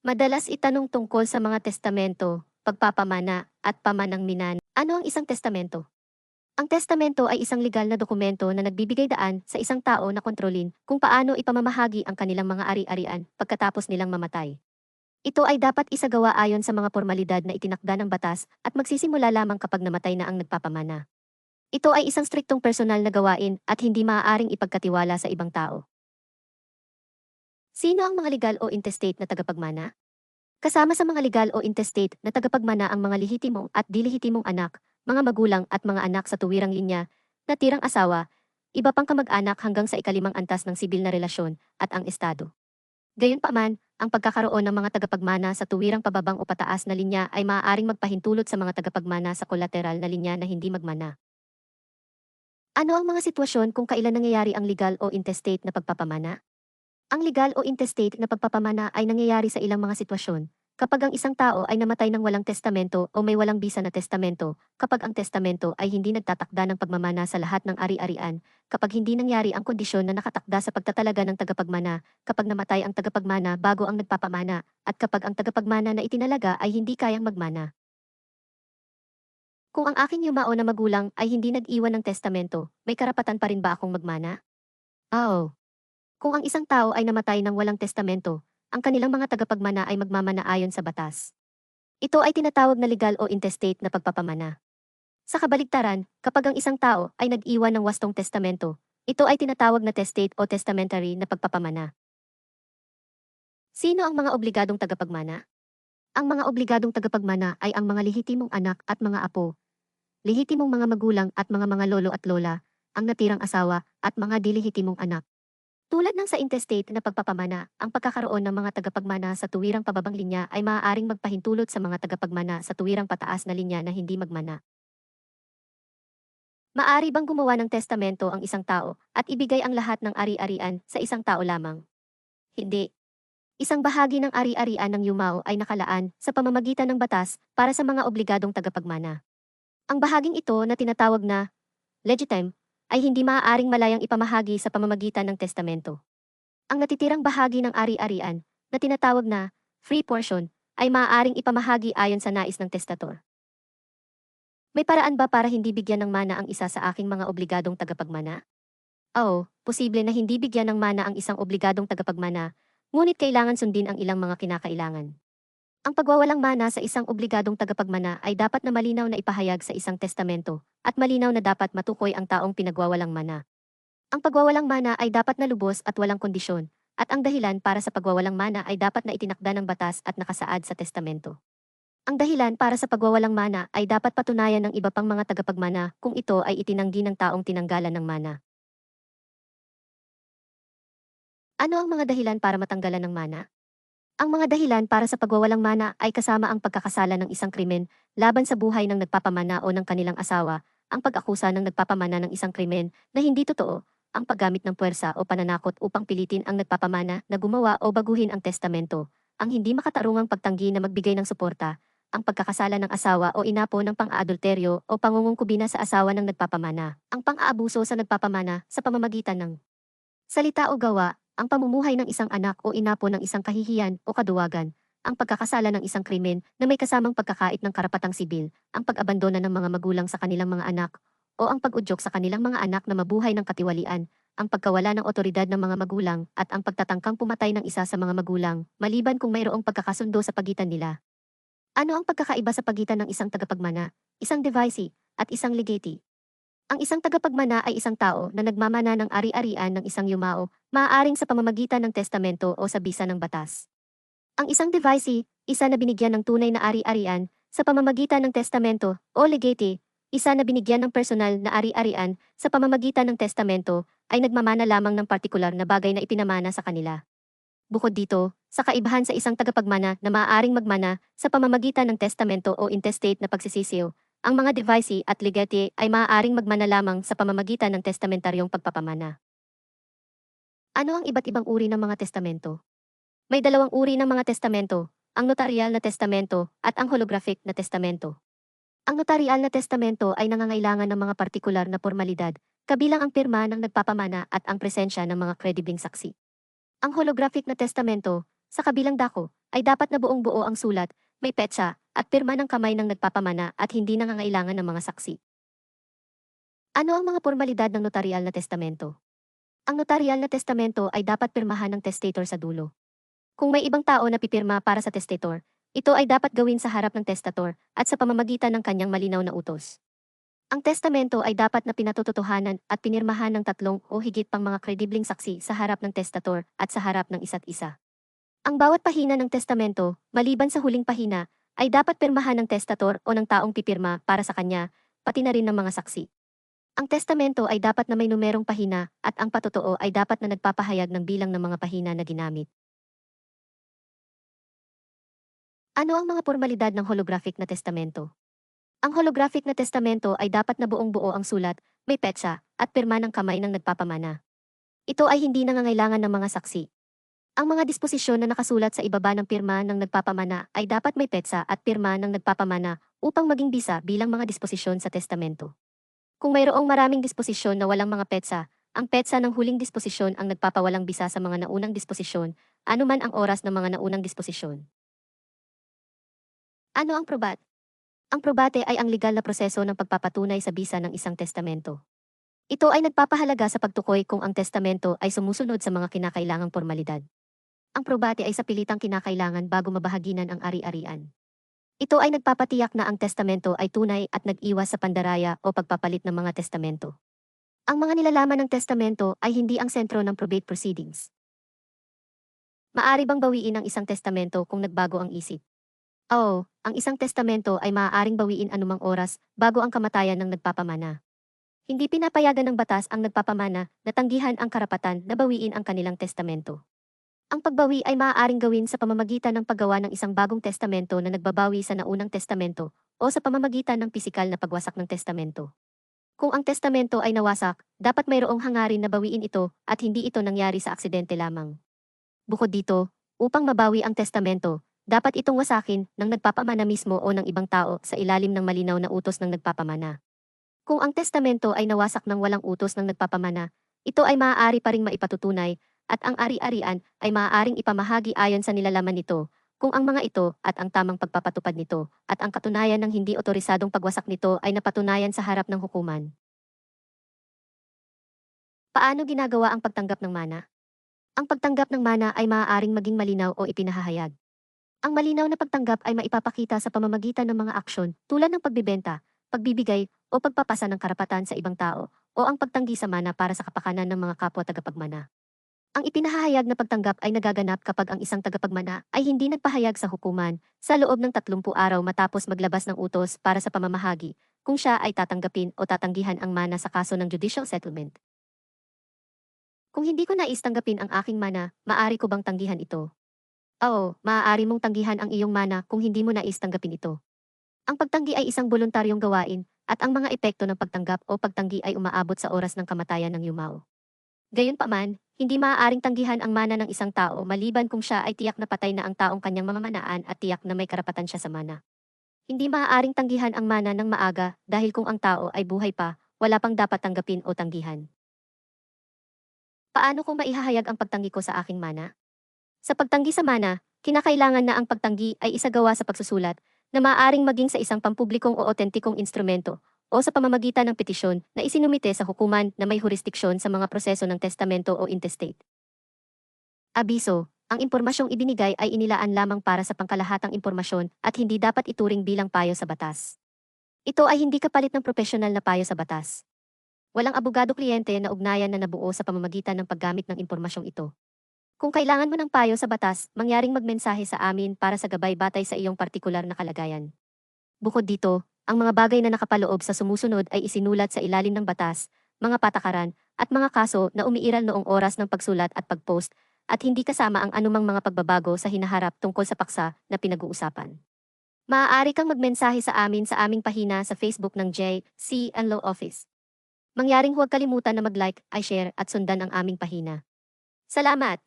Madalas itanong tungkol sa mga testamento, pagpapamana, at pamanang minan. Ano ang isang testamento? Ang testamento ay isang legal na dokumento na nagbibigay daan sa isang tao na kontrolin kung paano ipamamahagi ang kanilang mga ari-arian pagkatapos nilang mamatay. Ito ay dapat isagawa ayon sa mga formalidad na itinakda ng batas at magsisimula lamang kapag namatay na ang nagpapamana. Ito ay isang striktong personal na gawain at hindi maaaring ipagkatiwala sa ibang tao. Sino ang mga legal o intestate na tagapagmana? Kasama sa mga legal o intestate na tagapagmana ang mga lehitimong at dilihitimong anak, mga magulang at mga anak sa tuwirang linya, natirang asawa, iba pang kamag-anak hanggang sa ikalimang antas ng sibil na relasyon at ang estado. Gayunpaman, ang pagkakaroon ng mga tagapagmana sa tuwirang pababang o pataas na linya ay maaaring magpahintulot sa mga tagapagmana sa kolateral na linya na hindi magmana. Ano ang mga sitwasyon kung kailan nangyayari ang legal o intestate na pagpapamana? Ang legal o intestate na pagpapamana ay nangyayari sa ilang mga sitwasyon. Kapag ang isang tao ay namatay ng walang testamento o may walang bisa na testamento, kapag ang testamento ay hindi nagtatakda ng pagmamana sa lahat ng ari-arian, kapag hindi nangyari ang kondisyon na nakatakda sa pagtatalaga ng tagapagmana, kapag namatay ang tagapagmana bago ang nagpapamana, at kapag ang tagapagmana na itinalaga ay hindi kayang magmana. Kung ang aking yumao na magulang ay hindi nag-iwan ng testamento, may karapatan pa rin ba akong magmana? Oo. Kung ang isang tao ay namatay ng walang testamento, ang kanilang mga tagapagmana ay magmamana ayon sa batas. Ito ay tinatawag na legal o intestate na pagpapamana. Sa kabaligtaran, kapag ang isang tao ay nag-iwan ng wastong testamento, ito ay tinatawag na testate o testamentary na pagpapamana. Sino ang mga obligadong tagapagmana? Ang mga obligadong tagapagmana ay ang mga lehitimong anak at mga apo, lehitimong mga magulang at mga lolo at lola, ang natirang asawa at mga dilihitimong anak. Tulad ng sa intestate na pagpapamana, ang pagkakaroon ng mga tagapagmana sa tuwirang pababang linya ay maaaring magpahintulot sa mga tagapagmana sa tuwirang pataas na linya na hindi magmana. Maari bang gumawa ng testamento ang isang tao at ibigay ang lahat ng ari-arian sa isang tao lamang? Hindi. Isang bahagi ng ari-arian ng yumao ay nakalaan sa pamamagitan ng batas para sa mga obligadong tagapagmana. Ang bahaging ito na tinatawag na legitime ay hindi maaaring malayang ipamahagi sa pamamagitan ng testamento. Ang natitirang bahagi ng ari-arian, na tinatawag na free portion, ay maaaring ipamahagi ayon sa nais ng testator. May paraan ba para hindi bigyan ng mana ang isa sa aking mga obligadong tagapagmana? Oo, posible na hindi bigyan ng mana ang isang obligadong tagapagmana, ngunit kailangan sundin ang ilang mga kinakailangan. Ang pagwawalang mana sa isang obligadong tagapagmana ay dapat na malinaw na ipahayag sa isang testamento, at malinaw na dapat matukoy ang taong pinagwawalang mana. Ang pagwawalang mana ay dapat na lubos at walang kondisyon, at ang dahilan para sa pagwawalang mana ay dapat na itinakda ng batas at nakasaad sa testamento. Ang dahilan para sa pagwawalang mana ay dapat patunayan ng iba pang mga tagapagmana kung ito ay itinanggi ng taong tinanggalan ng mana. Ano ang mga dahilan para matanggalan ng mana? Ang mga dahilan para sa pagwawalang mana ay kasama ang pagkakasala ng isang krimen laban sa buhay ng nagpapamana o ng kanilang asawa, ang pag-akusa ng nagpapamana ng isang krimen na hindi totoo, ang paggamit ng puwersa o pananakot upang pilitin ang nagpapamana na gumawa o baguhin ang testamento, ang hindi makatarungang pagtanggi na magbigay ng suporta, ang pagkakasala ng asawa o inapo ng pang-aadulteryo o pangungungkubina sa asawa ng nagpapamana, ang pang-aabuso sa nagpapamana sa pamamagitan ng salita o gawa, ang pamumuhay ng isang anak o inapo ng isang kahihiyan o kaduwagan, ang pagkakasala ng isang krimen na may kasamang pagkakait ng karapatang sibil, ang pag-abandona ng mga magulang sa kanilang mga anak, o ang pag-udyok sa kanilang mga anak na mabuhay ng katiwalian, ang pagkawala ng otoridad ng mga magulang at ang pagtatangkang pumatay ng isa sa mga magulang, maliban kung mayroong pagkakasundo sa pagitan nila. Ano ang pagkakaiba sa pagitan ng isang tagapagmana, isang devicee, at isang legatee? Ang isang tagapagmana ay isang tao na nagmamana ng ari-arian ng isang yumao, maaaring sa pamamagitan ng testamento o sa bisa ng batas. Ang isang devicee, isa na binigyan ng tunay na ari-arian, sa pamamagitan ng testamento, o legatee, isa na binigyan ng personal na ari-arian, sa pamamagitan ng testamento, ay nagmamana lamang ng partikular na bagay na ipinamana sa kanila. Bukod dito, sa kaibahan sa isang tagapagmana na maaaring magmana sa pamamagitan ng testamento o intestate na pagsisisiyo, ang mga devicee at legatee ay maaaring magmana lamang sa pamamagitan ng testamentaryong pagpapamana. Ano ang iba't ibang uri ng mga testamento? May dalawang uri ng mga testamento, ang notaryal na testamento at ang holographic na testamento. Ang notaryal na testamento ay nangangailangan ng mga partikular na formalidad, kabilang ang pirma ng nagpapamana at ang presensya ng mga kredibling saksi. Ang holographic na testamento, Sa kabilang dako, ay dapat na buong-buo ang sulat, may petsa, at pirma ng kamay ng nagpapamana at hindi nangangailangan ng mga saksi. Ano ang mga pormalidad ng notaryal na testamento? Ang notaryal na testamento ay dapat pirmahan ng testator sa dulo. Kung may ibang tao na pipirma para sa testator, ito ay dapat gawin sa harap ng testator at sa pamamagitan ng kanyang malinaw na utos. Ang testamento ay dapat na pinatututuhanan at pinirmahan ng tatlong o higit pang mga kredibling saksi sa harap ng testator at sa harap ng isa't isa. Ang bawat pahina ng testamento, maliban sa huling pahina, ay dapat pirmahan ng testator o ng taong pipirma para sa kanya, pati na rin ng mga saksi. Ang testamento ay dapat na may numerong pahina at ang patotoo ay dapat na nagpapahayag ng bilang ng mga pahina na ginamit. Ano ang mga pormalidad ng holographic na testamento? Ang holographic na testamento ay dapat na buong-buo ang sulat, may petsa, at pirma ng kamay ng nagpapamana. Ito ay hindi nangangailangan ng mga saksi. Ang mga disposisyon na nakasulat sa ibaba ng pirma ng nagpapamana ay dapat may petsa at pirma ng nagpapamana upang maging bisa bilang mga disposisyon sa testamento. Kung mayroong maraming disposisyon na walang mga petsa, ang petsa ng huling disposisyon ang nagpapawalang bisa sa mga naunang disposisyon, anuman ang oras ng mga naunang disposisyon. Ano ang probat? Ang probate ay ang legal na proseso ng pagpapatunay sa bisa ng isang testamento. Ito ay nagpapahalaga sa pagtukoy kung ang testamento ay sumusunod sa mga kinakailangang formalidad. Ang probate ay sa pilitang kinakailangan bago mabahaginan ang ari-arian. Ito ay nagpapatiyak na ang testamento ay tunay at nag-iwas sa pandaraya o pagpapalit ng mga testamento. Ang mga nilalaman ng testamento ay hindi ang sentro ng probate proceedings. Maari bang bawiin ang isang testamento kung nagbago ang isip? Oo, ang isang testamento ay maaaring bawiin anumang oras bago ang kamatayan ng nagpapamana. Hindi pinapayagan ng batas ang nagpapamana na tanggihan ang karapatan na bawiin ang kanilang testamento. Ang pagbawi ay maaaring gawin sa pamamagitan ng paggawa ng isang bagong testamento na nagbabawi sa naunang testamento o sa pamamagitan ng pisikal na pagwasak ng testamento. Kung ang testamento ay nawasak, dapat mayroong hangarin na bawiin ito at hindi ito nangyari sa aksidente lamang. Bukod dito, upang mabawi ang testamento, dapat itong wasakin ng nagpapamana mismo o ng ibang tao sa ilalim ng malinaw na utos ng nagpapamana. Kung ang testamento ay nawasak ng walang utos ng nagpapamana, ito ay maaari pa ring maipatutunay at ang ari-arian ay maaaring ipamahagi ayon sa nilalaman nito kung ang mga ito at ang tamang pagpapatupad nito at ang katunayan ng hindi otorisadong pagwasak nito ay napatunayan sa harap ng hukuman. Paano ginagawa ang pagtanggap ng mana? Ang pagtanggap ng mana ay maaaring maging malinaw o ipinahahayag. Ang malinaw na pagtanggap ay maipapakita sa pamamagitan ng mga aksyon tulad ng pagbibenta, pagbibigay, o pagpapasa ng karapatan sa ibang tao, o ang pagtanggi sa mana para sa kapakanan ng mga kapwa tagapagmana. Ang ipinahahayag na pagtanggap ay nagaganap kapag ang isang tagapagmana ay hindi nagpahayag sa hukuman sa loob ng 30 araw matapos maglabas ng utos para sa pamamahagi kung siya ay tatanggapin o tatanggihan ang mana sa kaso ng judicial settlement. Kung hindi ko nais tanggapin ang aking mana, maari ko bang tanggihan ito? Oo, maaari mong tanggihan ang iyong mana kung hindi mo nais tanggapin ito. Ang pagtanggi ay isang voluntaryong gawain at ang mga epekto ng pagtanggap o pagtanggi ay umaabot sa oras ng kamatayan ng yumao. Gayunpaman, hindi maaaring tanggihan ang mana ng isang tao maliban kung siya ay tiyak na patay na ang taong kanyang mamamanaan at tiyak na may karapatan siya sa mana. Hindi maaaring tanggihan ang mana ng maaga dahil kung ang tao ay buhay pa, wala pang dapat tanggapin o tanggihan. Paano kung maihahayag ang pagtanggi ko sa aking mana? Sa pagtanggi sa mana, kinakailangan na ang pagtanggi ay isagawa sa pagsusulat na maaaring maging sa isang pampublikong o otentikong instrumento o sa pamamagitan ng petisyon na isinumite sa hukuman na may jurisdiksyon sa mga proseso ng testamento o intestate. Abiso, ang impormasyong ibinigay ay inilaan lamang para sa pangkalahatang impormasyon at hindi dapat ituring bilang payo sa batas. Ito ay hindi kapalit ng propesyonal na payo sa batas. Walang abogado-kliyente na ugnayan na nabuo sa pamamagitan ng paggamit ng impormasyong ito. Kung kailangan mo ng payo sa batas, mangyaring magmensahe sa amin para sa gabay batay sa iyong partikular na kalagayan. Bukod dito, ang mga bagay na nakapaloob sa sumusunod ay isinulat sa ilalim ng batas, mga patakaran, at mga kaso na umiiral noong oras ng pagsulat at pagpost, at hindi kasama ang anumang mga pagbabago sa hinaharap tungkol sa paksa na pinag-uusapan. Maaari kang magmensahe sa amin sa aming pahina sa Facebook ng J.C. Law Office. Mangyaring huwag kalimutan na mag-like, i-share at sundan ang aming pahina. Salamat!